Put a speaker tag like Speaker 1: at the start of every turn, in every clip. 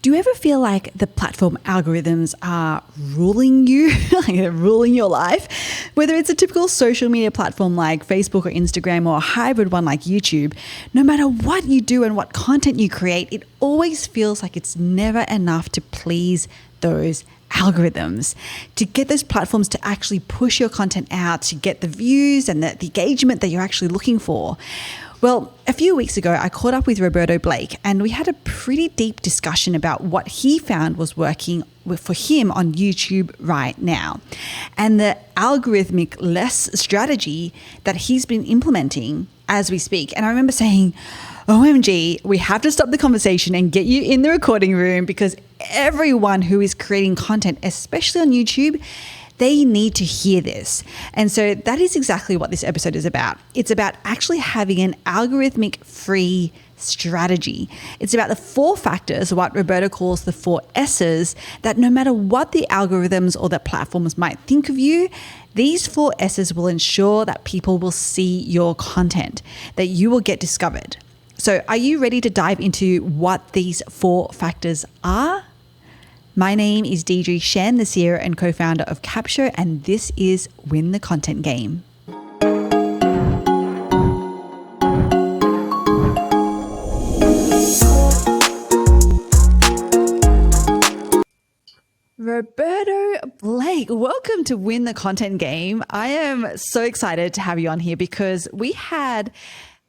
Speaker 1: Do you ever feel like the platform algorithms are ruling you, like they're ruling your life? Whether it's a typical social media platform like Facebook or Instagram or a hybrid one like YouTube, no matter what you do and what content you create, it always feels like it's never enough to please those algorithms, to get those platforms to actually push your content out, to get the views and the engagement that you're actually looking for. Well, a few weeks ago, I caught up with Roberto Blake and we had a pretty deep discussion about what he found was working for him on YouTube right now and the algorithmic less strategy that he's been implementing as we speak. And I remember saying, OMG, we have to stop the conversation and get you in the recording room because everyone who is creating content, especially on YouTube, they need to hear this. And so that is exactly what this episode is about. It's about actually having an algorithmic free strategy. It's about the 4 factors, what Roberto calls the 4 S's, that no matter what the algorithms or the platforms might think of you, these 4 S's will ensure that people will see your content, that you will get discovered. So are you ready to dive into what these 4 factors are? My name is Deidre Shen, the CEO and co-founder of Capture, and this is Win the Content Game. Roberto Blake, welcome to Win the Content Game. I am so excited to have you on here because we had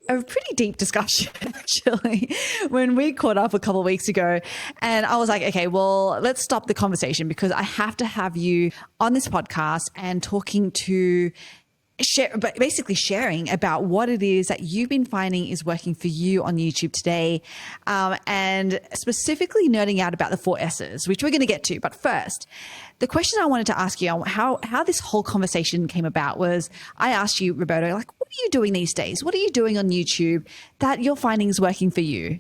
Speaker 1: a pretty deep discussion actually when we caught up a couple of weeks ago, and I was like, okay, well, let's stop the conversation because I have to have you on this podcast and talking to but basically sharing about what it is that you've been finding is working for you on YouTube today, and specifically nerding out about the 4 S's, which we're going to get to. But first, the question I wanted to ask you on how this whole conversation came about was I asked you, Roberto, like, what are you doing these days? What are you doing on YouTube that you're finding is working for you?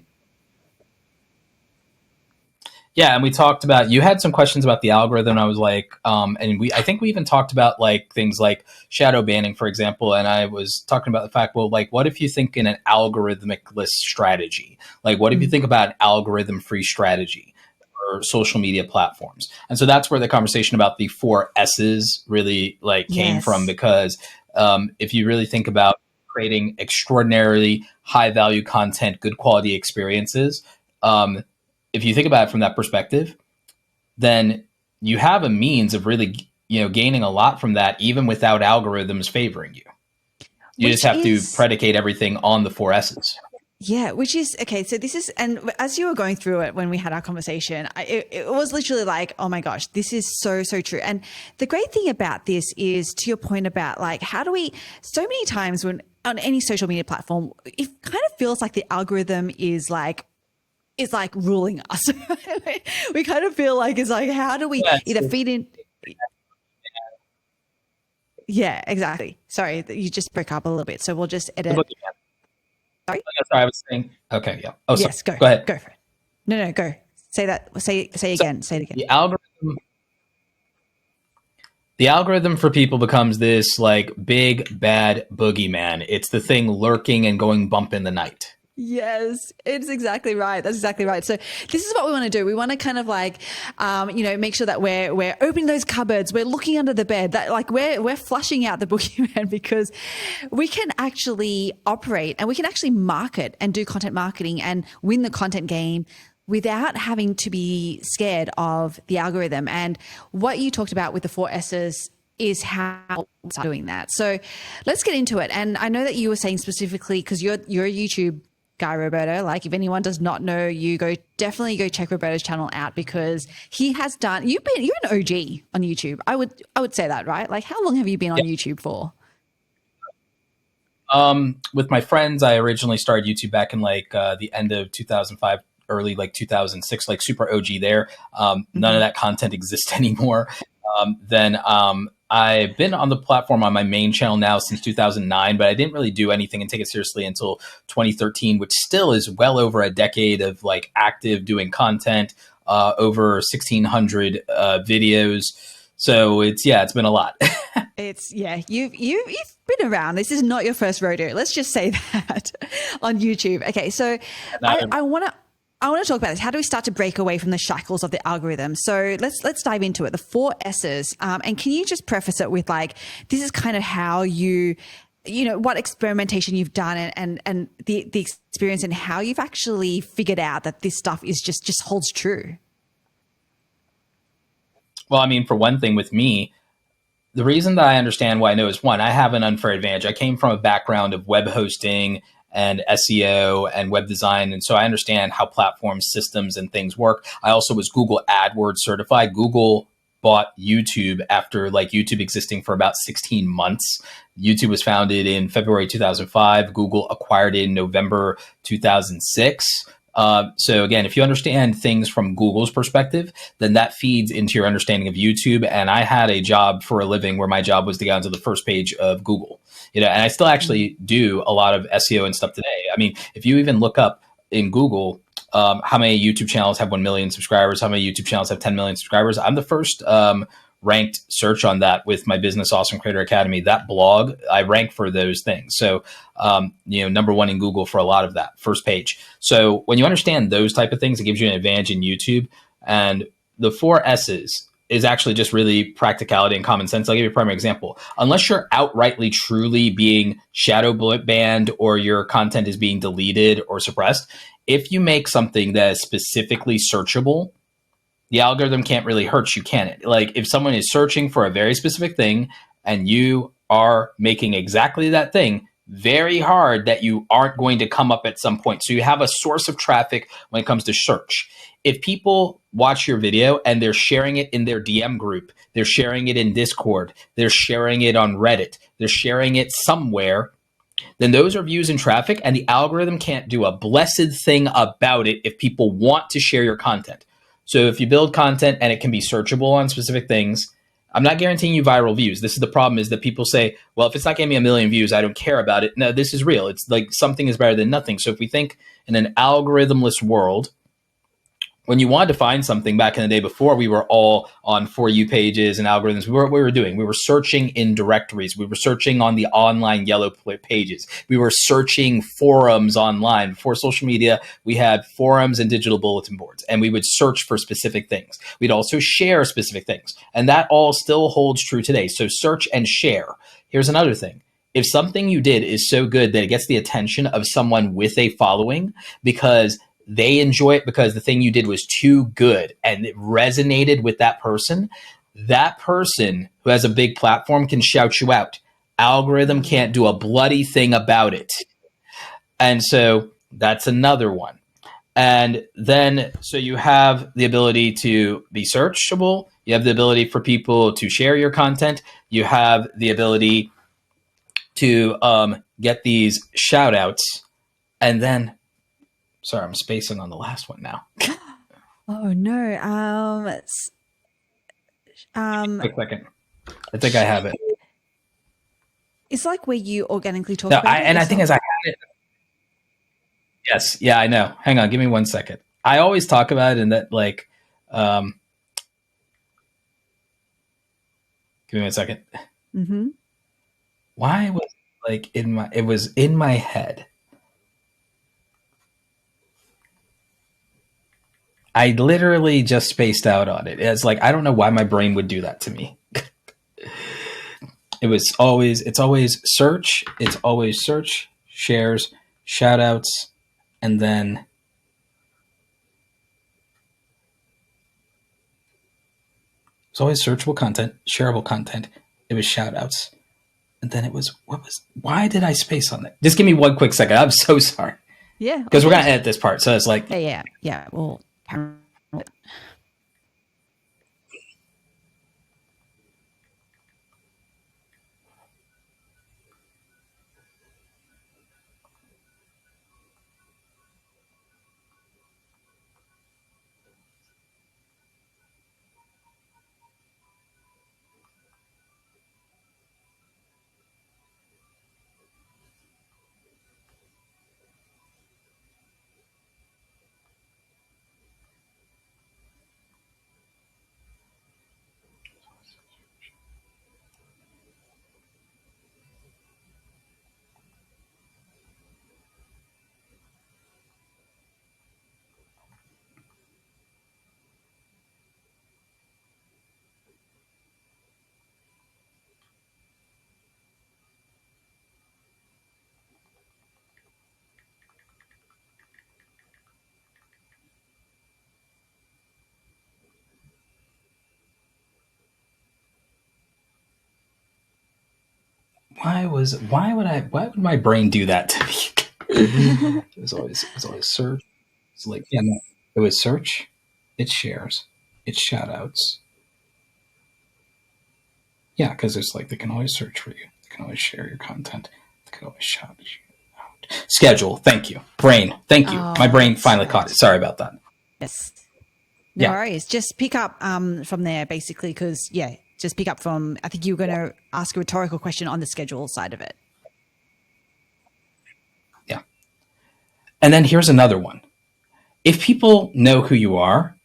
Speaker 2: Yeah, and we talked about, you had some questions about the algorithm. I was like, I think we even talked about like things like shadow banning, for example. And I was talking about the fact, well, like, what if you think in an algorithmic-less strategy? Like, what if you think about an algorithm-free strategy for social media platforms? And so that's where the conversation about the 4 S's really like came from, because if you really think about creating extraordinarily high-value content, good quality experiences, if you think about it from that perspective, then you have a means of really, gaining a lot from that, even without algorithms favoring you. You just have to predicate everything on the 4 S's.
Speaker 1: Yeah, which is, okay, so this is, and as you were going through it when we had our conversation, it was literally like, oh my gosh, this is so, so true. And the great thing about this is, to your point about like, how do we, so many times when on any social media platform, it kind of feels like the algorithm is like ruling us. We kind of feel like it's like, how do we either feed in? Yeah, exactly. Sorry, you just broke up a little bit. So we'll just edit. Sorry?
Speaker 2: Sorry, I was saying, okay, yeah. Oh,
Speaker 1: yes,
Speaker 2: sorry. Go ahead.
Speaker 1: Go for it. No, go. Say that. Say again. Say it again.
Speaker 2: The algorithm for people becomes this like big, bad boogeyman. It's the thing lurking and going bump in the night.
Speaker 1: Yes, it's exactly right. That's exactly right. So this is what we want to do. We want to kind of like, make sure that we're opening those cupboards. We're looking under the bed, that like we're flushing out the boogeyman, because we can actually operate and we can actually market and do content marketing and win the content game without having to be scared of the algorithm. And what you talked about with the 4 S's is how we're doing that. So let's get into it. And I know that you were saying specifically, because you're a YouTube guy, Roberto, like if anyone does not know you, definitely go check Roberto's channel out, because he has done, you're an OG on YouTube. I would say that, right? Like, how long have you been on YouTube for?
Speaker 2: With my friends, I originally started YouTube back in like the end of 2005, early like 2006, like super OG there. None of that content exists anymore. Then I've been on the platform on my main channel now since 2009, but I didn't really do anything and take it seriously until 2013, which still is well over a decade of like active doing content, over 1,600 videos. So it's been a lot.
Speaker 1: You've been around. This is not your first rodeo. Let's just say that on YouTube. Okay, so I want I want to talk about this. How do we start to break away from the shackles of the algorithm? So let's dive into it. The four S's. And can you just preface it with like, this is kind of how what experimentation you've done and the experience and how you've actually figured out that this stuff is just holds true.
Speaker 2: Well, I mean, for one thing, with me, the reason that I understand why I know is one, I have an unfair advantage. I came from a background of web hosting and SEO and web design. And so I understand how platforms, systems, and things work. I also was Google AdWords certified. Google bought YouTube after like YouTube existing for about 16 months. YouTube was founded in February 2005. Google acquired it in November 2006. So again, if you understand things from Google's perspective, then that feeds into your understanding of YouTube. And I had a job for a living where my job was to get onto the first page of Google. And I still actually do a lot of SEO and stuff today. I mean, if you even look up in Google, how many YouTube channels have 1 million subscribers, how many YouTube channels have 10 million subscribers, I'm the first ranked search on that with my Business Awesome Creator Academy. That blog, I rank for those things. So, number one in Google for a lot of that, first page. So when you understand those type of things, it gives you an advantage in YouTube. And the four S's is actually just really practicality and common sense. I'll give you a primary example. Unless you're outrightly truly being shadow banned or your content is being deleted or suppressed, if you make something that is specifically searchable, the algorithm can't really hurt you, can it? Like if someone is searching for a very specific thing and you are making exactly that thing, very hard that you aren't going to come up at some point. So you have a source of traffic when it comes to search. If people watch your video and they're sharing it in their DM group, they're sharing it in Discord, they're sharing it on Reddit, they're sharing it somewhere, then those are views and traffic, and the algorithm can't do a blessed thing about it if people want to share your content. So if you build content and it can be searchable on specific things, I'm not guaranteeing you viral views. This is the problem, is that people say, well, if it's not getting me 1 million views, I don't care about it. No, this is real. It's like something is better than nothing. So if we think in an algorithmless world, when you wanted to find something back in the day before we were all on For You pages and algorithms, what we were doing, we were searching in directories. We were searching on the online yellow pages. We were searching forums online. Before social media, we had forums and digital bulletin boards, and we would search for specific things. We'd also share specific things, and that all still holds true today. So search and share. Here's another thing. If something you did is so good that it gets the attention of someone with a following because they enjoy it, because the thing you did was too good and it resonated with that person who has a big platform can shout you out. Algorithm can't do a bloody thing about it. And so that's another one. And then, so you have the ability to be searchable. You have the ability for people to share your content. You have the ability to get these shout outs. And then, sorry, I'm spacing on the last one now.
Speaker 1: Oh no.
Speaker 2: Quick second. I think I have it.
Speaker 1: It's like where you organically talk
Speaker 2: No,
Speaker 1: about it.
Speaker 2: I think as I had it. Yes. Yeah, I know. Hang on. Give me 1 second. I always talk about it in that, like, give me 1 second.
Speaker 1: Mm-hmm.
Speaker 2: Why was like it was in my head. I literally just spaced out on it. It's like, I don't know why my brain would do that to me. It's always search. It's always search, shares, shout outs, and then it's always searchable content, shareable content. It was shout outs. And then it was, why did I space on that? Just give me 1 quick second. I'm so sorry.
Speaker 1: Yeah.
Speaker 2: Because we're going to edit this part. So it's like,
Speaker 1: Yeah. Well,
Speaker 2: why would my brain do that to me? It was always search. It's like, yeah, no, it was search, it's shares, it's shout outs. Yeah, because it's like they can always search for you. They can always share your content. They can always shout you out. Schedule. Thank you. Brain. Thank you. My brain finally caught it. Sorry about that.
Speaker 1: Yes. No
Speaker 2: Yeah.
Speaker 1: worries. Just pick up from there, basically, because, just pick up from, I think you were going to ask a rhetorical question on the schedule side of it.
Speaker 2: Yeah. And then here's another one. If people know who you are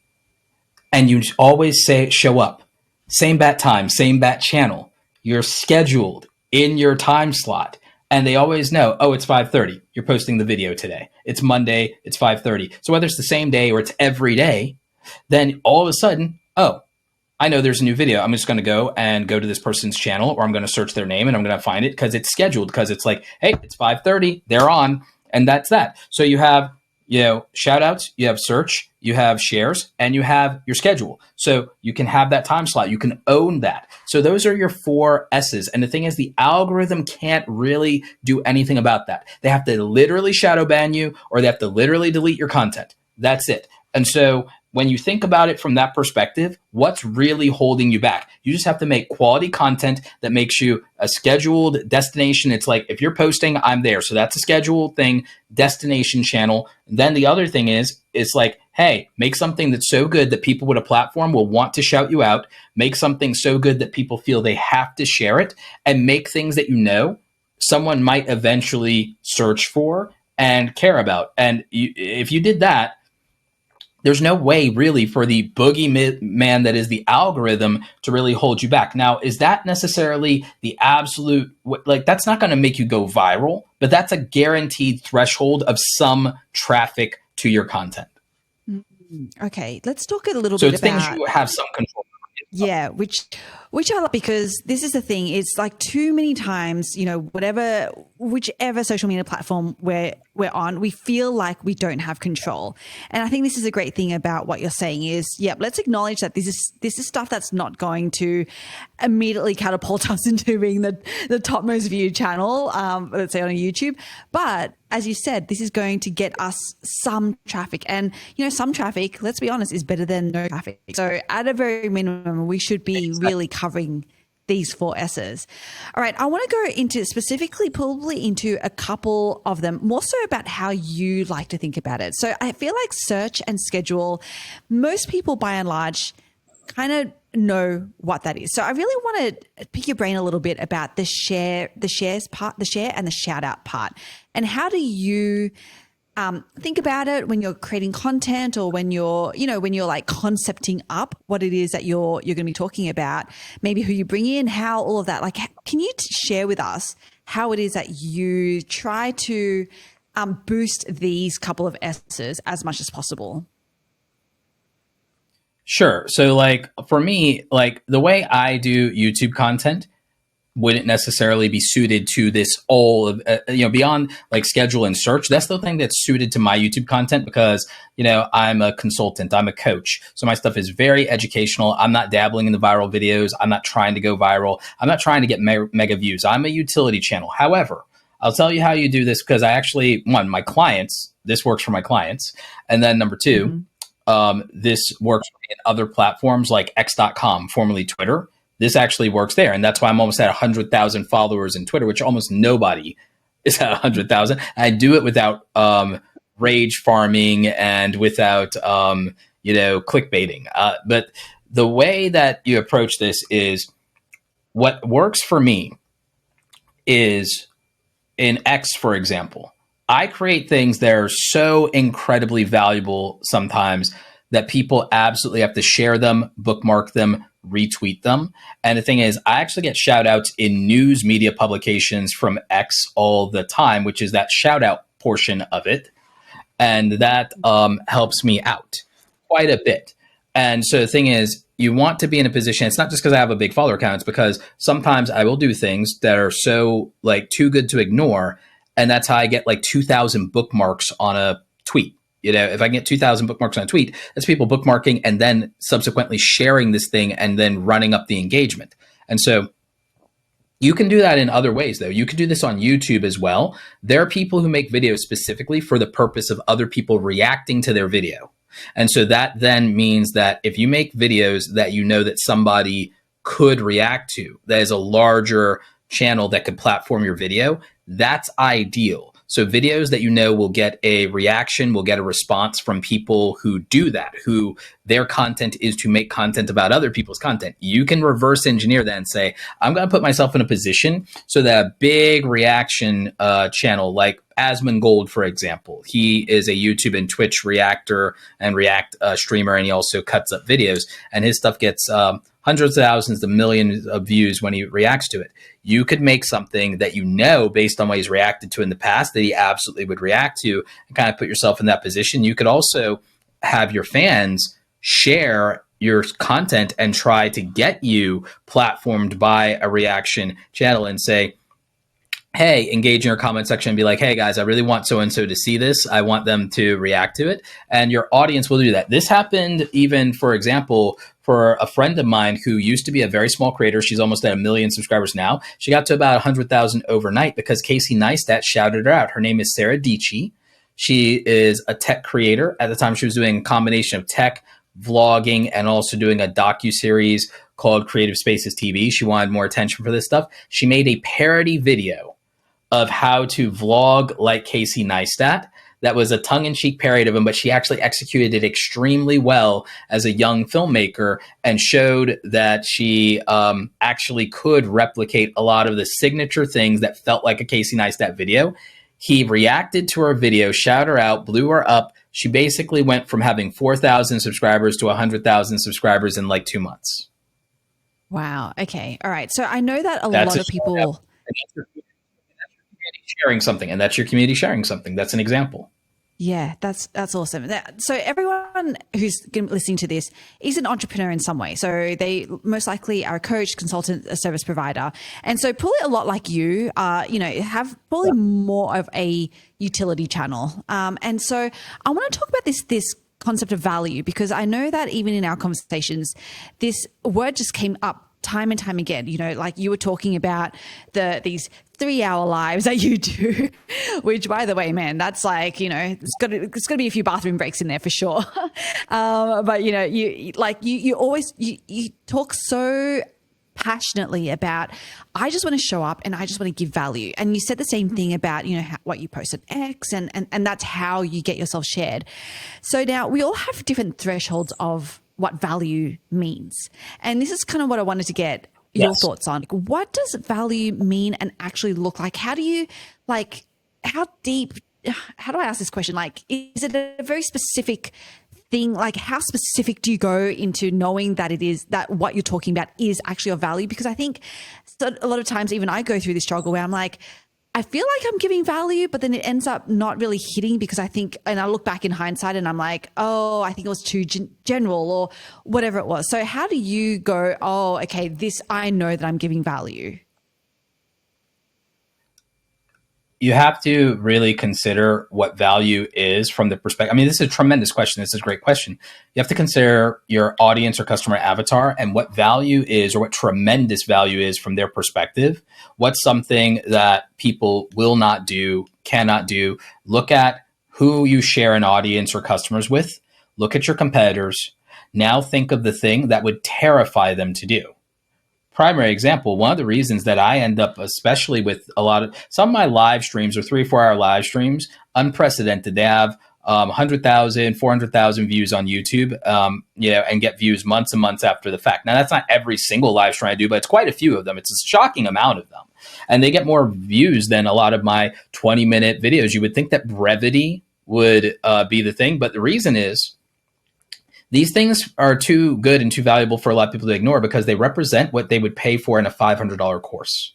Speaker 2: and you always say show up, same bat time, same bat channel, you're scheduled in your time slot, and they always know, oh, it's 5:30. You're posting the video today. It's Monday. It's 5:30. So whether it's the same day or it's every day, then all of a sudden, oh, I know there's a new video. I'm just going to go to this person's channel, or I'm going to search their name and I'm going to find it because it's scheduled, because it's like, hey, it's 5:30. They're on. And that's that. So you have, shout outs, you have search, you have shares, and you have your schedule. So you can have that time slot. You can own that. So those are your 4 S's. And the thing is, the algorithm can't really do anything about that. They have to literally shadow ban you, or they have to literally delete your content. That's it. And so when you think about it from that perspective, what's really holding you back? You just have to make quality content that makes you a scheduled destination. It's like, if you're posting, I'm there. So that's a scheduled thing, destination channel. Then the other thing is, it's like, hey, make something that's so good that people with a platform will want to shout you out. Make something so good that people feel they have to share it, and make things that someone might eventually search for and care about. And if you did that, there's no way really for the boogeyman that is the algorithm to really hold you back. Now, is that necessarily the absolute, that's not going to make you go viral, but that's a guaranteed threshold of some traffic to your content.
Speaker 1: Okay, let's talk a little
Speaker 2: So
Speaker 1: bit
Speaker 2: it's
Speaker 1: about
Speaker 2: things you have some control over.
Speaker 1: Yeah, which I like, because this is the thing. It's like too many times, whichever social media platform we're on, we feel like we don't have control. And I think this is a great thing about what you're saying is, let's acknowledge that this is stuff that's not going to immediately catapult us into being the topmost viewed channel, let's say on a YouTube. But as you said, this is going to get us some traffic, and some traffic, let's be honest, is better than no traffic. So at a very minimum, we should be really covering these 4 S's. All right, I want to go into specifically, probably into a couple of them, more so about how you like to think about it. So I feel like search and schedule, most people by and large kind of know what that is. So I really want to pick your brain a little bit about the shares part, the share and the shout out part. And how do you think about it when you're creating content, or when you're like concepting up what it is that you're going to be talking about, maybe who you bring in, how all of that, like, can you share with us how it is that you try to boost these couple of S's as much as possible?
Speaker 2: Sure. So for me, the way I do YouTube content wouldn't necessarily be suited to this all of, beyond schedule and search. That's the thing that's suited to my YouTube content, because, I'm a consultant, I'm a coach. So my stuff is very educational. I'm not dabbling in the viral videos. I'm not trying to go viral. I'm not trying to get mega views. I'm a utility channel. However, I'll tell you how you do this, because I actually, my clients, this works for my clients. And then number 2, this works in other platforms like X.com, formerly Twitter. This actually works there. And that's why I'm almost at 100,000 followers in Twitter, which almost nobody is at 100,000. I do it without rage farming and without, clickbaiting. But the way that you approach this is, what works for me is in X, for example. I create things that are so incredibly valuable sometimes that people absolutely have to share them, bookmark them, retweet them. And the thing is, I actually get shout outs in news media publications from X all the time, which is that shout out portion of it. And that helps me out quite a bit. And so the thing is, you want to be in a position, it's not just because I have a big follower count, it's because sometimes I will do things that are so too good to ignore. And that's how I get 2,000 bookmarks on a tweet. If I can get 2,000 bookmarks on a tweet, that's people bookmarking and then subsequently sharing this thing and then running up the engagement. And so You can do that in other ways, though. You could do this on YouTube as well. There are people who make videos specifically for the purpose of other people reacting to their video. And so that then means that if you make videos that you know that somebody could react to, that is a larger channel that could platform your video, that's ideal. So videos that you know will get a reaction, will get a response from people who do that, who their content is to make content about other people's content. You can reverse engineer that and say, I'm going to put myself in a position so that a big reaction channel like Asmongold, for example, he is a YouTube and Twitch reactor and React streamer, and he also cuts up videos, and his stuff gets hundreds of thousands to millions of views when he reacts to it. You could make something that you know, based on what he's reacted to in the past, that he absolutely would react to, and kind of put yourself in that position. You could also have your fans share your content and try to get you platformed by a reaction channel and say, hey, engage in your comment section and be like, hey guys, I really want so-and-so to see this. I want them to react to it. And your audience will do that. This happened even, for example, for a friend of mine who used to be a very small creator. She's almost at 1 million subscribers now. She got to about 100,000 overnight because Casey Neistat shouted her out. Her name is Sarah Dici. She is a tech creator. At the time, she was doing a combination of tech, vlogging, and also doing a docuseries called Creative Spaces TV. She wanted more attention for this stuff. She made a parody video of how to vlog like Casey Neistat. That was a tongue-in-cheek parody of him, but she actually executed it extremely well as a young filmmaker and showed that she actually could replicate a lot of the signature things that felt like a Casey Neistat video. He reacted to her video, shouted her out, blew her up. She basically went from having 4,000 subscribers to 100,000 subscribers in like 2 months.
Speaker 1: Wow. Okay. All right. So I know that a lot of people...
Speaker 2: sharing something, and that's your community sharing something. That's an example.
Speaker 1: Yeah, that's awesome. So everyone who's listening to this is an entrepreneur in some way. So they most likely are a coach, consultant, a service provider. And so probably a lot like you, have probably more of a utility channel. And so I want to talk about this concept of value, because I know that even in our conversations, this word just came up time and time again. Like you were talking about these 3-hour lives that you do, which, by the way, man, that's like, it's got to be a few bathroom breaks in there for sure. But you always talk so passionately about, I just want to show up and I just want to give value. And you said the same thing about, what you post on X, and that's how you get yourself shared. So now we all have different thresholds of what value means. And this is kind of what I wanted to get your thoughts on. What does value mean and actually look like? How do you, how deep, how do I ask this question? Is it a very specific thing? How specific do you go into knowing that it is, that what you're talking about is actually of value? Because I think a lot of times, even I go through this struggle where I'm like, I feel like I'm giving value, but then it ends up not really hitting, because I think, and I look back in hindsight and I'm like, oh, I think it was too general or whatever it was. So how do you go, oh, okay, I know that I'm giving value?
Speaker 2: You have to really consider what value is from the perspective. I mean, this is a tremendous question. This is a great question. You have to consider your audience or customer avatar and what value is, or what tremendous value is from their perspective. What's something that people will not do, cannot do. Look at who you share an audience or customers with. Look at your competitors. Now think of the thing that would terrify them to do. Primary example, one of the reasons that I end up, especially with some of my live streams are 3 or 4 hour live streams, unprecedented. They have 100,000, 400,000 views on YouTube, and get views months and months after the fact. Now, that's not every single live stream I do, but it's quite a few of them. It's a shocking amount of them. And they get more views than a lot of my 20-minute videos. You would think that brevity would be the thing, but the reason is, these things are too good and too valuable for a lot of people to ignore, because they represent what they would pay for in a $500 course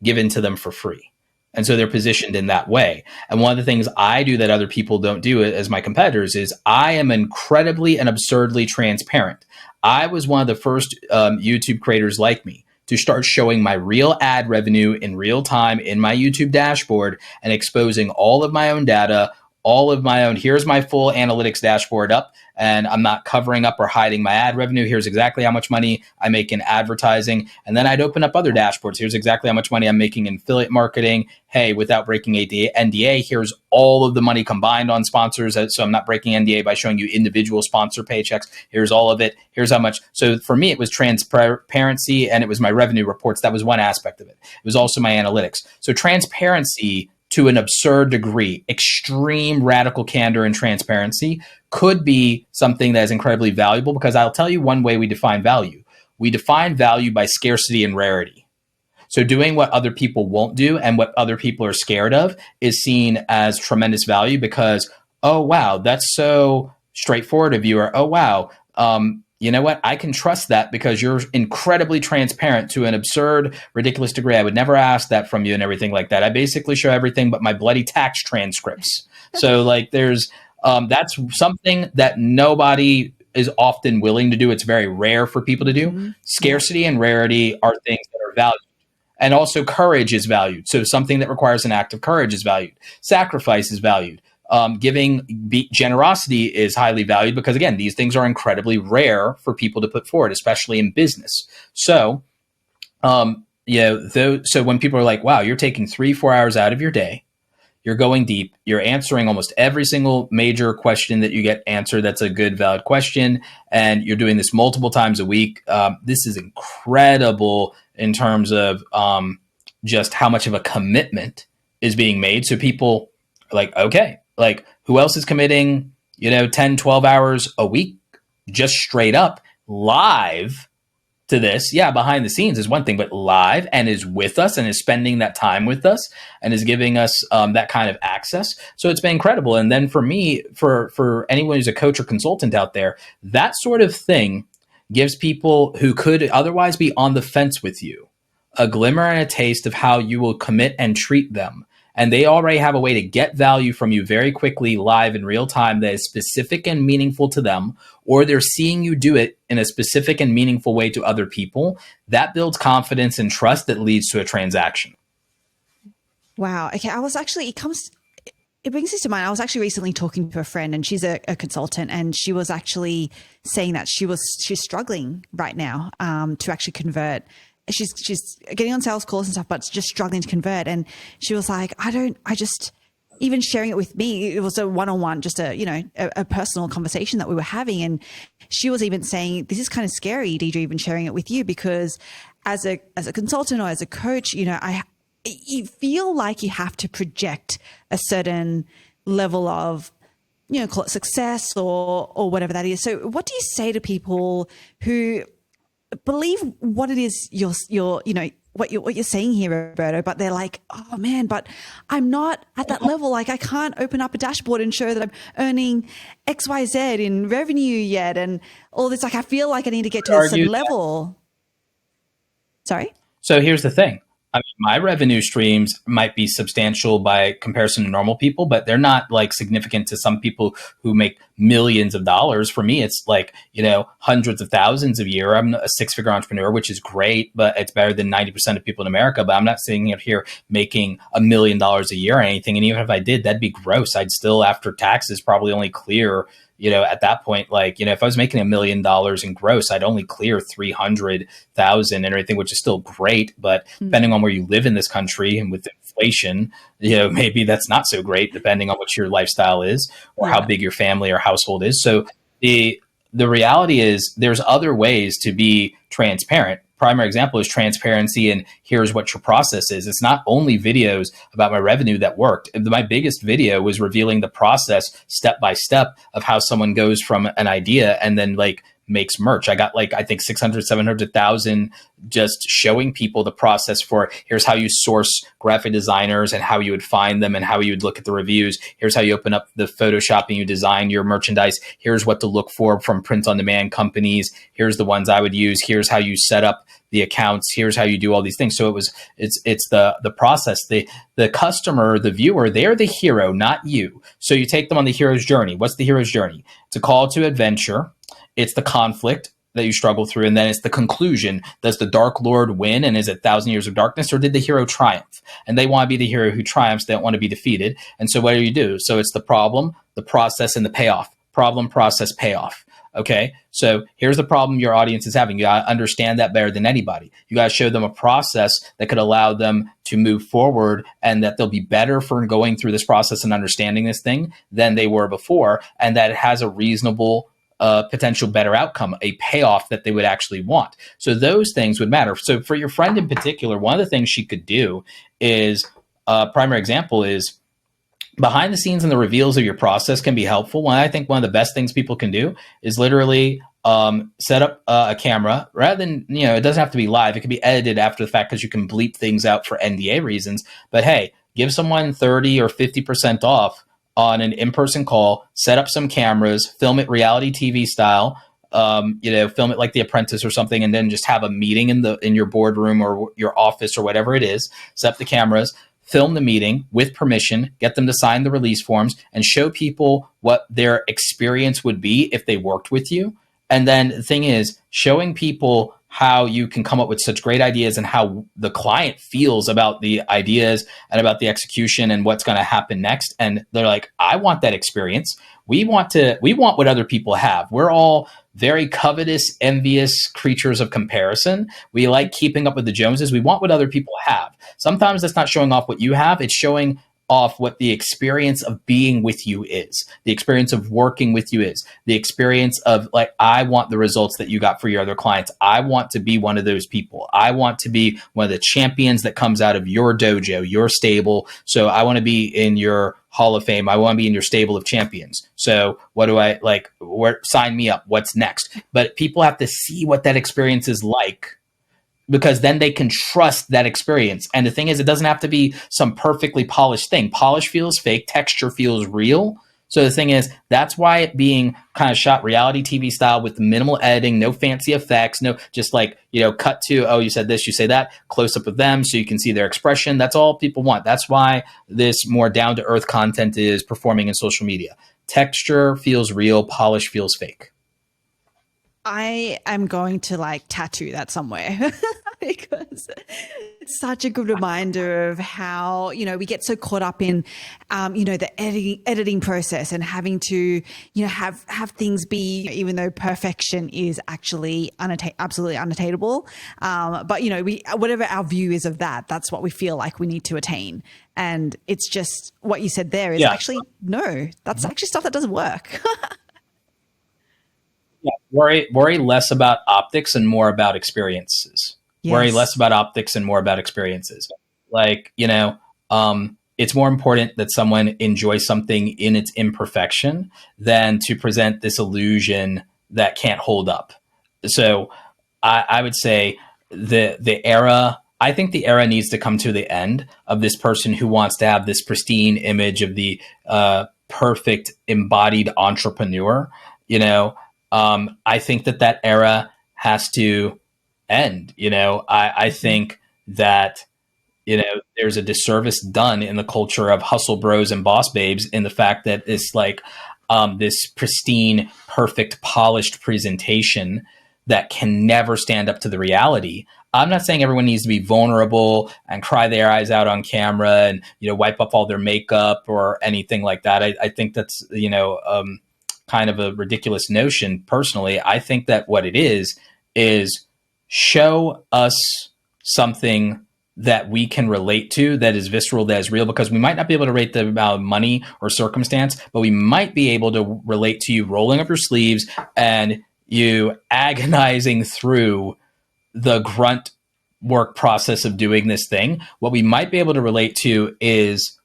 Speaker 2: given to them for free. And so they're positioned in that way. And one of the things I do that other people don't do as my competitors is I am incredibly and absurdly transparent. I was one of the first YouTube creators like me to start showing my real ad revenue in real time in my YouTube dashboard and exposing all of my own data, all of my own. Here's my full analytics dashboard up, and I'm not covering up or hiding my ad revenue. Here's exactly how much money I make in advertising. And then I'd open up other dashboards. Here's exactly how much money I'm making in affiliate marketing. Hey, without breaking NDA, here's all of the money combined on sponsors. So I'm not breaking NDA by showing you individual sponsor paychecks. Here's all of it. Here's how much. So for me, it was transparency, and it was my revenue reports. That was one aspect of it. It was also my analytics. So transparency to an absurd degree, extreme radical candor and transparency could be something that is incredibly valuable, because I'll tell you one way we define value. We define value by scarcity and rarity. So doing what other people won't do and what other people are scared of is seen as tremendous value, because, oh, wow, that's so straightforward of you, or, oh, wow, you know what? I can trust that because you're incredibly transparent to an absurd, ridiculous degree. I would never ask that from you and everything like that. I basically show everything but my bloody tax transcripts. So like there's, that's something that nobody is often willing to do. It's very rare for people to do. Mm-hmm. Scarcity and rarity are things that are valued. And also courage is valued. So something that requires an act of courage is valued. Sacrifice is valued. Generosity is highly valued, because again, these things are incredibly rare for people to put forward, especially in business. So, so when people are like, wow, you're taking 3-4 hours out of your day, you're going deep, you're answering almost every single major question that you get answered. That's a good, valid question. And you're doing this multiple times a week. This is incredible in terms of just how much of a commitment is being made. So people are like, okay, like who else is committing, 10, 12 hours a week, just straight up live to this? Yeah, behind the scenes is one thing, but live, and is with us and is spending that time with us and is giving us that kind of access. So it's been incredible. And then for me, for anyone who's a coach or consultant out there, that sort of thing gives people who could otherwise be on the fence with you a glimmer and a taste of how you will commit and treat them. And they already have a way to get value from you very quickly, live in real time, that is specific and meaningful to them, or they're seeing you do it in a specific and meaningful way to other people. That builds confidence and trust that leads to a transaction.
Speaker 1: Wow. Okay. It brings this to mind. I was actually recently talking to a friend, and she's a consultant, and she was actually saying that she's struggling right now to actually convert. She's getting on sales calls and stuff, but just struggling to convert. And she was like, even sharing it with me, it was a one-on-one, just a personal conversation that we were having. And she was even saying, this is kind of scary, Deidre, even sharing it with you, because as a consultant or as a coach, you feel like you have to project a certain level of, call it success or whatever that is. So what do you say to people who believe what it is what you're saying here, Roberto, but they're like, oh man, but I'm not at that level. Like I can't open up a dashboard and show that I'm earning XYZ in revenue yet, and all this. Like I feel like I need to get to a certain level. Sorry.
Speaker 2: So here's the thing. I mean, my revenue streams might be substantial by comparison to normal people, but they're not like significant to some people who make millions of dollars. For me, it's like, hundreds of thousands a year. I'm a 6-figure entrepreneur, which is great, but it's better than 90% of people in America. But I'm not sitting here making $1 million a year or anything. And even if I did, that'd be gross. I'd still, after taxes, probably only clear, at that point, like, if I was making $1 million in gross, I'd only clear 300,000 and everything, which is still great. But depending on where you live in this country and with inflation, maybe that's not so great, depending on what your lifestyle is or how big your family or household is. So the reality is there's other ways to be transparent. Primary example is transparency, and here's what your process is. It's not only videos about my revenue that worked. My biggest video was revealing the process step by step of how someone goes from an idea and then makes merch. I got I think 600, 700,000 just showing people the process for here's how you source graphic designers and how you would find them and how you would look at the reviews. Here's how you open up the Photoshop and you design your merchandise. Here's what to look for from print on demand companies. Here's the ones I would use. Here's how you set up the accounts. Here's how you do all these things. So it's the process. The customer, the viewer, they're the hero, not you. So you take them on the hero's journey. What's the hero's journey? It's a call to adventure. It's the conflict. that you struggle through, and then it's the conclusion. Does the Dark Lord win, and is it 1,000 Years of Darkness, or did the hero triumph? And they want to be the hero who triumphs. They don't want to be defeated. And so what do you do? So it's the problem, the process, and the payoff. Problem, process, payoff. Okay, so here's the problem your audience is having. You got to understand that better than anybody. You got to show them a process that could allow them to move forward, and that they'll be better for going through this process and understanding this thing than they were before, and that it has a reasonable potential better outcome, a payoff that they would actually want. So those things would matter. So for your friend in particular, one of the things she could do is, primary example is, behind the scenes and the reveals of your process can be helpful. I think one of the best things people can do is literally set up a camera rather than, it doesn't have to be live. It can be edited after the fact because you can bleep things out for NDA reasons. But hey, give someone 30 or 50% off on an in-person call, set up some cameras, film it reality TV style, film it like The Apprentice or something, and then just have a meeting in your boardroom or your office or whatever it is. Set up the cameras, film the meeting with permission, get them to sign the release forms, and show people what their experience would be if they worked with you. And then the thing is, showing people how you can come up with such great ideas and how the client feels about the ideas and about the execution and what's going to happen next. And they're like, I want that experience. We want what other people have. We're all very covetous, envious creatures of comparison. We like keeping up with the Joneses. We want what other people have. Sometimes that's not showing off what you have. It's showing off what the experience of being with you is, the experience of working with you is, the experience of like, I want the results that you got for your other clients. I want to be one of those people. I want to be one of the champions that comes out of your dojo, your stable. So I want to be in your Hall of Fame. I want to be in your stable of champions. So what do I like? Sign me up. What's next? But people have to see what that experience is like, because then they can trust that experience. And the thing is, it doesn't have to be some perfectly polished thing. Polish feels fake. Texture feels real. So the thing is, that's why it being kind of shot reality TV style with minimal editing, no fancy effects, no just like, cut to, oh, you said this, you say that, close up of them so you can see their expression. That's all people want. That's why this more down to earth content is performing in social media. Texture feels real. Polish feels fake.
Speaker 1: I am going to tattoo that somewhere because it's such a good reminder of how, we get so caught up in, the editing process and having to, have things be, even though perfection is actually absolutely unattainable. But, whatever our view is of that, that's what we feel like we need to attain. And it's just what you said there is actually, no, that's actually stuff that doesn't work.
Speaker 2: Worry less about optics and more about experiences. Yes. Worry less about optics and more about experiences. It's more important that someone enjoys something in its imperfection than to present this illusion that can't hold up. So I would say I think the era needs to come to the end of this person who wants to have this pristine image of the perfect embodied entrepreneur, I think that era has to end. I think that, there's a disservice done in the culture of hustle bros and boss babes in the fact that it's like this pristine, perfect, polished presentation that can never stand up to the reality. I'm not saying everyone needs to be vulnerable and cry their eyes out on camera and, wipe up all their makeup or anything like that. I think that's, kind of a ridiculous notion. Personally, I think that what it is show us something that we can relate to, that is visceral, that is real, because we might not be able to rate the amount of money or circumstance, but we might be able to relate to you rolling up your sleeves and you agonizing through the grunt work process of doing this thing. What we might be able to relate to is,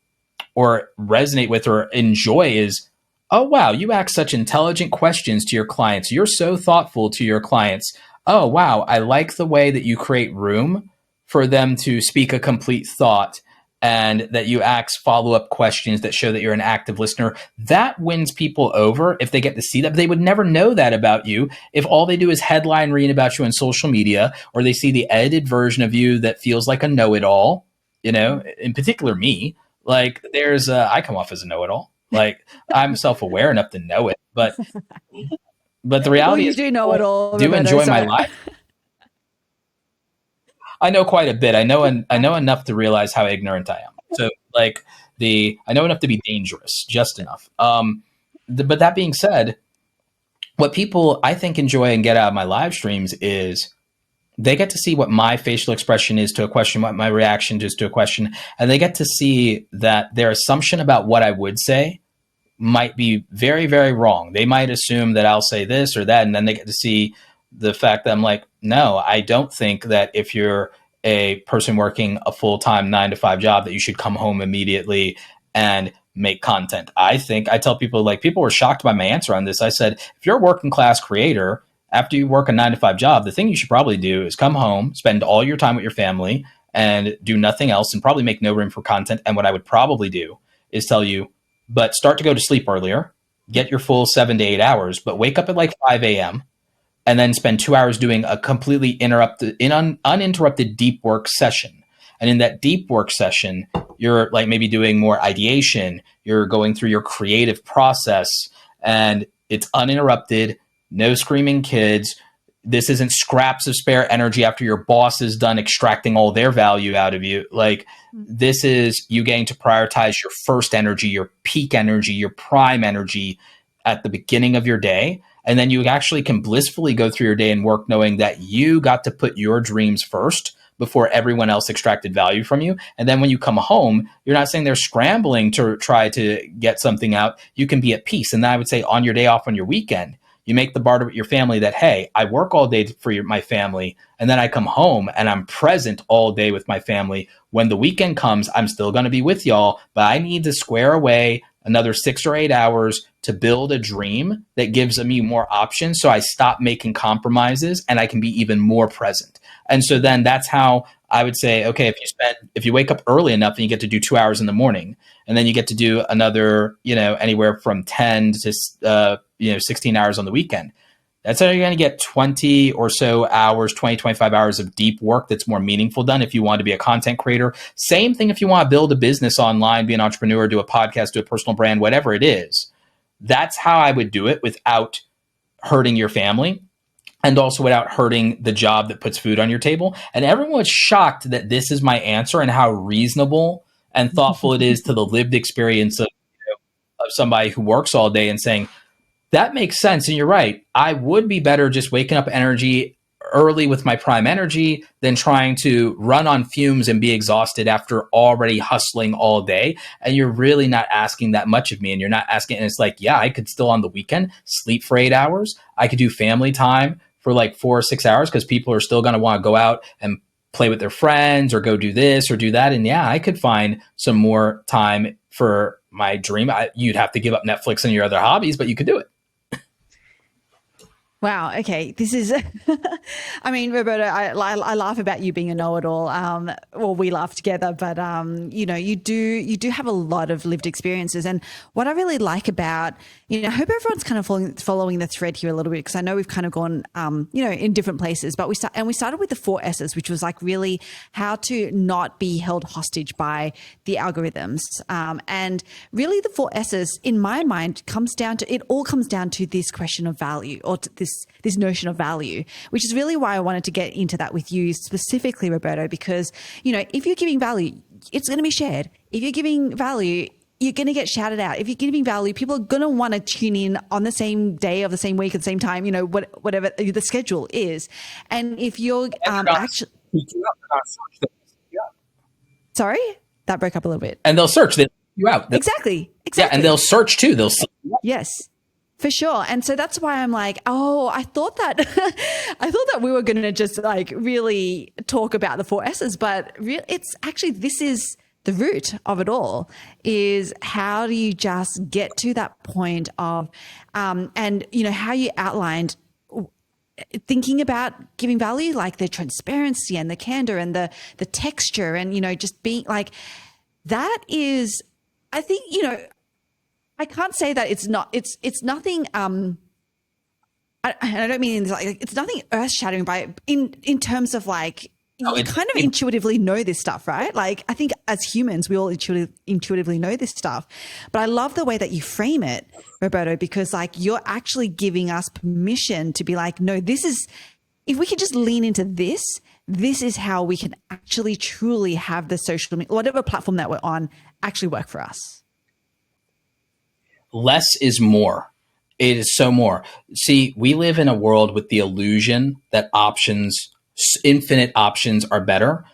Speaker 2: or resonate with or enjoy is, oh, wow, you ask such intelligent questions to your clients. You're so thoughtful to your clients. Oh, wow, I like the way that you create room for them to speak a complete thought and that you ask follow-up questions that show that you're an active listener. That wins people over if they get to see that. But they would never know that about you if all they do is headline read about you on social media, or they see the edited version of you that feels like a know-it-all, in particular me. Like I come off as a know-it-all. Like I'm self-aware enough to know it, but But the
Speaker 1: Well,
Speaker 2: reality
Speaker 1: you
Speaker 2: is
Speaker 1: do know it
Speaker 2: people
Speaker 1: all,
Speaker 2: do
Speaker 1: Roberto.
Speaker 2: enjoy my
Speaker 1: So,
Speaker 2: life. I know quite a bit. I know enough to realize how ignorant I am. So like I know enough to be dangerous, just enough. But that being said, what people I think enjoy and get out of my live streams is they get to see what my facial expression is to a question, what my reaction is to a question, and they get to see that their assumption about what I would say might be very, very wrong. They might assume that I'll say this or that, and then they get to see the fact that I'm like, no, I don't think that if you're a person working a full-time 9 to 5 job that you should come home immediately and make content. I think I tell people, like, people were shocked by my answer on this. I said, if you're a working class creator, after you work a 9 to 5 job, the thing you should probably do is come home, spend all your time with your family, and do nothing else, and probably make no room for content. And what I would probably do is tell you, but start to go to sleep earlier, get your full 7 to 8 hours, but wake up at like 5 a.m. and then spend 2 hours doing a completely uninterrupted deep work session. And in that deep work session, you're like maybe doing more ideation, you're going through your creative process, and it's uninterrupted, no screaming kids. This isn't scraps of spare energy after your boss is done extracting all their value out of you. Like, this is you getting to prioritize your first energy, your peak energy, your prime energy at the beginning of your day. And then you actually can blissfully go through your day and work knowing that you got to put your dreams first before everyone else extracted value from you. And then when you come home, you're not saying they're scrambling to try to get something out. You can be at peace. And then I would say on your day off, on your weekend, you make the barter with your family that, hey, I work all day for my family, and then I come home and I'm present all day with my family. When the weekend comes, I'm still going to be with y'all, but I need to square away another 6 or 8 hours to build a dream that gives me more options. So I stop making compromises and I can be even more present. And so then that's how I would say, okay, if you wake up early enough and you get to do 2 hours in the morning, and then you get to do another, anywhere from 10 to 16 hours on the weekend. That's how you're going to get 20 or so hours, 20, 25 hours of deep work that's more meaningful done if you want to be a content creator. Same thing if you want to build a business online, be an entrepreneur, do a podcast, do a personal brand, whatever it is. That's how I would do it without hurting your family and also without hurting the job that puts food on your table. And everyone was shocked that this is my answer and how reasonable and thoughtful it is to the lived experience of somebody who works all day and saying, that makes sense. And you're right. I would be better just waking up energy early with my prime energy than trying to run on fumes and be exhausted after already hustling all day. And you're really not asking that much of me. And you're not asking. And it's like, yeah, I could still on the weekend sleep for 8 hours. I could do family time for like 4 or 6 hours because people are still going to want to go out and play with their friends or go do this or do that. And yeah, I could find some more time for my dream. You'd have to give up Netflix and your other hobbies, but you could do it.
Speaker 1: wow. Okay. This is, I mean, Roberto, I laugh about you being a know-it-all. Well, we laugh together, but you do have a lot of lived experiences. And what I really like about, I hope everyone's kind of following the thread here a little bit, because I know we've kind of gone, in different places, but we started with the 4 S's, which was like really how to not be held hostage by the algorithms. And really the 4 S's in my mind it all comes down to this question of value, or to this notion of value, which is really why I wanted to get into that with you specifically, Roberto, because, if you're giving value, it's going to be shared. If you're giving value, you're going to get shouted out. If you're giving value, people are going to want to tune in on the same day of the same week at the same time, whatever the schedule is. And if you're actually... Sorry? That broke up a little bit.
Speaker 2: And they'll search you out.
Speaker 1: Exactly.
Speaker 2: Yeah, and they'll search too. They'll see.
Speaker 1: Yes. For sure. And so that's why I'm like, I thought that we were going to just like really talk about the 4 S's, but it's actually, this is the root of it all, is how do you just get to that point of, and how you outlined thinking about giving value, like the transparency and the candor and the texture and, just being like, that is, I think, I can't say that it's nothing. I don't mean like it's nothing earth shattering by in terms of like
Speaker 2: No,
Speaker 1: you kind of intuitively know this stuff, right? Like, I think as humans, we all intuitively know this stuff. But I love the way that you frame it, Roberto, because like you're actually giving us permission to be like, no, this is, if we could just lean into this, this is how we can actually truly have the social media, whatever platform that we're on, actually work for us.
Speaker 2: Less is more. It is so more. See, we live in a world with the illusion that infinite options are better.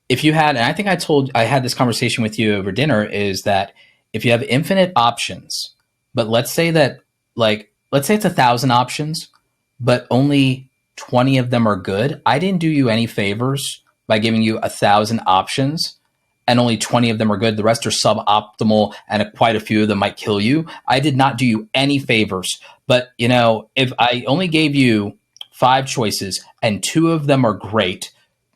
Speaker 2: If you had, and I think I had this conversation with you over dinner, is that if you have infinite options, but let's say it's 1,000 options, but only 20 of them are good. I didn't do you any favors by giving you 1,000 options and only 20 of them are good. The rest are suboptimal and quite a few of them might kill you. I did not do you any favors. But, if I only gave you 5 choices and 2 of them are great,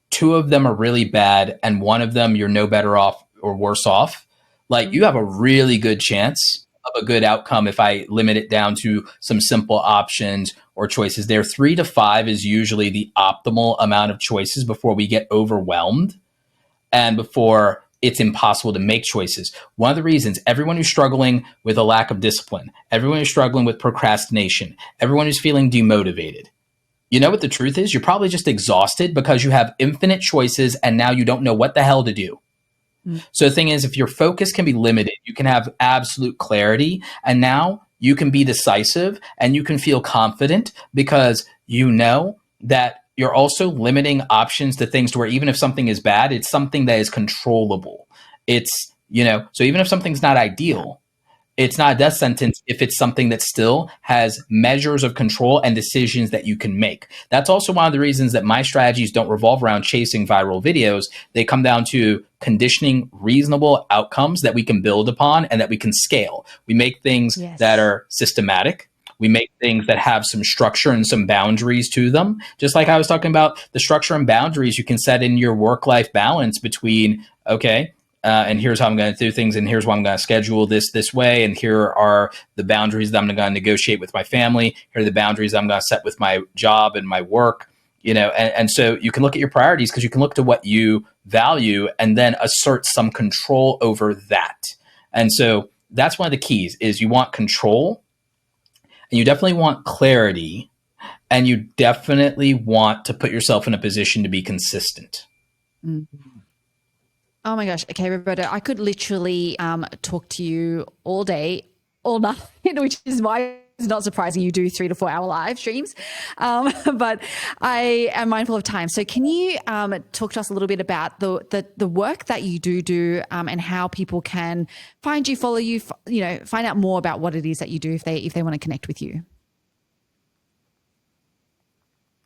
Speaker 2: 2 of them are really bad, and 1 of them you're no better off or worse off, like you have a really good chance of a good outcome if I limit it down to some simple options or choices. There, 3 to 5 is usually the optimal amount of choices before we get overwhelmed and before it's impossible to make choices. One of the reasons everyone who's struggling with a lack of discipline, everyone who's struggling with procrastination, everyone who's feeling demotivated, you know what the truth is? You're probably just exhausted because you have infinite choices and now you don't know what the hell to do. So the thing is, if your focus can be limited, you can have absolute clarity, and now you can be decisive and you can feel confident because you know that you're also limiting options to things to where even if something is bad, it's something that is controllable. So even if something's not ideal, it's not a death sentence if it's something that still has measures of control and decisions that you can make. That's also one of the reasons that my strategies don't revolve around chasing viral videos. They come down to conditioning reasonable outcomes that we can build upon and that we can scale. We make things that are systematic. We make things that have some structure and some boundaries to them. Just like I was talking about the structure and boundaries you can set in your work-life balance between, and here's how I'm going to do things, and here's why I'm going to schedule this way, and here are the boundaries that I'm going to negotiate with my family. Here are the boundaries I'm going to set with my job and my work. And so you can look at your priorities because you can look to what you value and then assert some control over that. And so that's one of the keys is you want control, and you definitely want clarity, and you definitely want to put yourself in a position to be consistent.
Speaker 1: Mm-hmm. Oh my gosh. Okay, Roberto, I could literally talk to you all day, all night, which is why it's not surprising you do 3 to 4 hour live streams. But I am mindful of time. So can you talk to us a little bit about the work that you do and how people can find you, follow you, find out more about what it is that you do if they want to connect with you?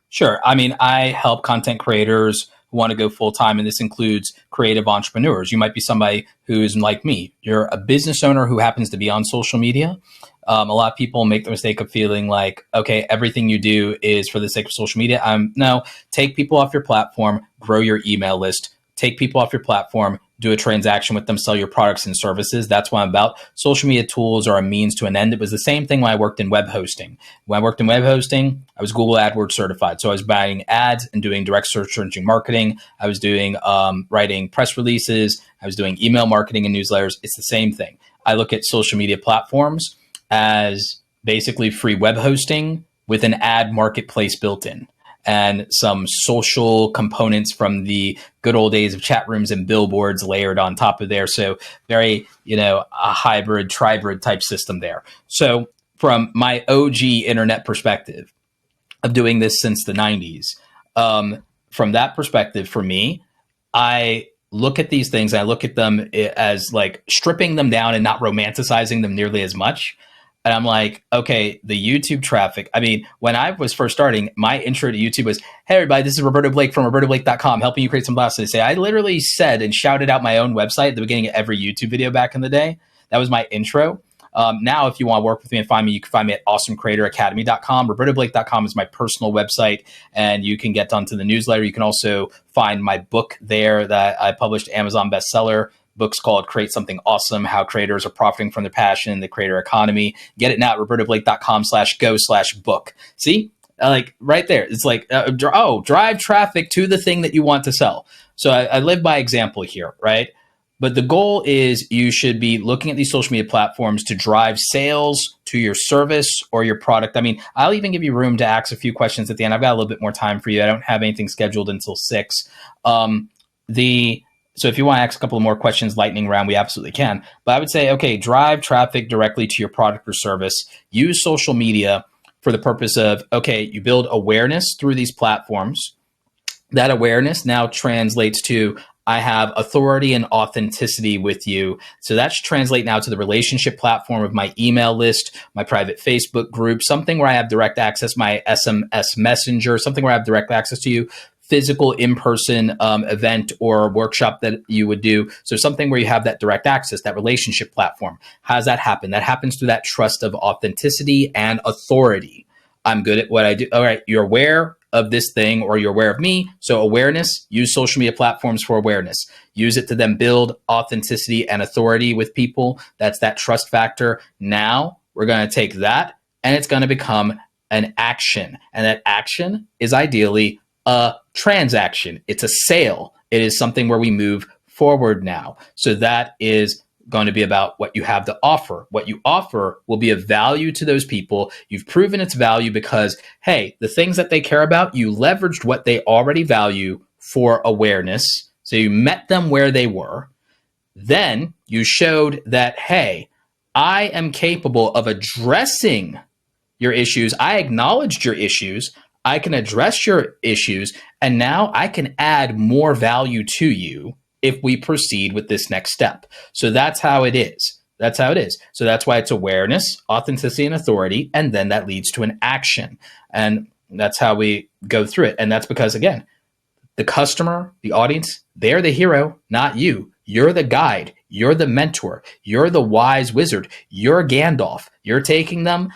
Speaker 2: Sure. I mean, I help content creators who want to go full time, and this includes creative entrepreneurs. You might be somebody who's like me. You're a business owner who happens to be on social media. A lot of people make the mistake of feeling like, okay, everything you do is for the sake of social media. No, take people off your platform, grow your email list, take people off your platform, do a transaction with them, sell your products and services. That's what I'm about. Social media tools are a means to an end. It was the same thing when I worked in web hosting. When I worked in web hosting, I was Google AdWords certified. So I was buying ads and doing direct search engine marketing. I was doing writing press releases. I was doing email marketing and newsletters. It's the same thing. I look at social media platforms as basically free web hosting with an ad marketplace built in, and some social components from the good old days of chat rooms and billboards layered on top of there. So very, a hybrid, tribrid type system there. So from my OG internet perspective of doing this since the 90s, from that perspective, for me, I look at these things, I look at them as like stripping them down and not romanticizing them nearly as much. And I'm like, okay, the YouTube traffic. I mean, when I was first starting, my intro to YouTube was, hey, everybody, this is Roberto Blake from robertoblake.com, helping you create some blasts. I literally said and shouted out my own website at the beginning of every YouTube video back in the day. That was my intro. Now, if you want to work with me and find me, you can find me at awesomecreatoracademy.com. robertoblake.com is my personal website, and you can get onto the newsletter. You can also find my book there that I published, Amazon bestseller. Book's called Create Something Awesome, How Creators Are Profiting from Their Passion in the Creator Economy. Get it now at robertoblake.com/go/book. See, Like right there, it's like, drive traffic to the thing that you want to sell. So I live by example here, right? But the goal is you should be looking at these social media platforms to drive sales to your service or your product. I mean, I'll even give you room to ask a few questions at the end. I've got a little bit more time for you. I don't have anything scheduled until 6. So if you want to ask a couple of more questions, lightning round, we absolutely can. But I would say, okay, drive traffic directly to your product or service. Use social media for the purpose of, okay, you build awareness through these platforms. That awareness now translates to, I have authority and authenticity with you. So that should translate now to the relationship platform of my email list, my private Facebook group, something where I have direct access, my SMS messenger, something where I have direct access to you, physical in-person event or workshop that you would do. So something where you have that direct access, that relationship platform. How does that happen? That happens through that trust of authenticity and authority. I'm good at what I do. All right, you're aware of this thing, or you're aware of me. So awareness, use social media platforms for awareness. Use it to then build authenticity and authority with people. That's that trust factor. Now we're going to take that and it's going to become an action. And that action is ideally a transaction. It's a sale. It is something where we move forward now. So that is going to be about what you have to offer. What you offer will be of value to those people. You've proven its value because, hey, the things that they care about, you leveraged what they already value for awareness. So you met them where they were. Then you showed that, hey, I am capable of addressing your issues. I acknowledged your issues. I can address your issues. And now I can add more value to you if we proceed with this next step. So that's how it is. That's how it is. So that's why it's awareness, authenticity, and authority. And then that leads to an action. And that's how we go through it. And that's because, again, the customer, the audience, they're the hero, not you. You're the guide. You're the mentor. You're the wise wizard. You're Gandalf. You're taking them,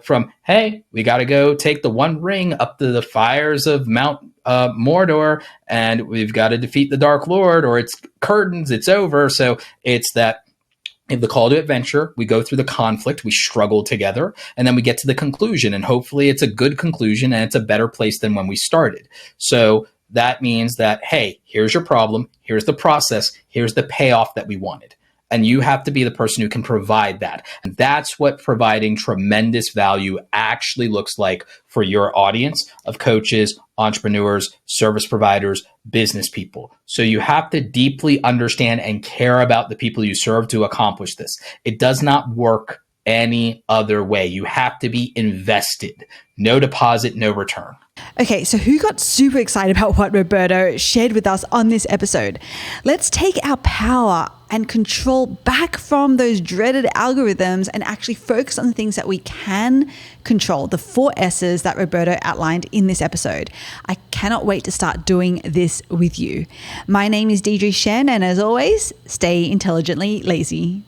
Speaker 2: from, hey, we got to go take the one ring up to the fires of Mount Mordor, and we've got to defeat the Dark Lord, or it's curtains, it's over. So it's that in the call to adventure, we go through the conflict, we struggle together, and then we get to the conclusion. And hopefully it's a good conclusion and it's a better place than when we started. So that means that, hey, here's your problem, here's the process, here's the payoff that we wanted. And you have to be the person who can provide that. And that's what providing tremendous value actually looks like for your audience of coaches, entrepreneurs, service providers, business people. So you have to deeply understand and care about the people you serve to accomplish this. It does not work any other way. You have to be invested. No deposit, no return.
Speaker 1: Okay, so who got super excited about what Roberto shared with us on this episode? Let's take our power and control back from those dreaded algorithms and actually focus on the things that we can control, the 4 S's that Roberto outlined in this episode. I cannot wait to start doing this with you. My name is Deidre Shen, and as always, stay intelligently lazy.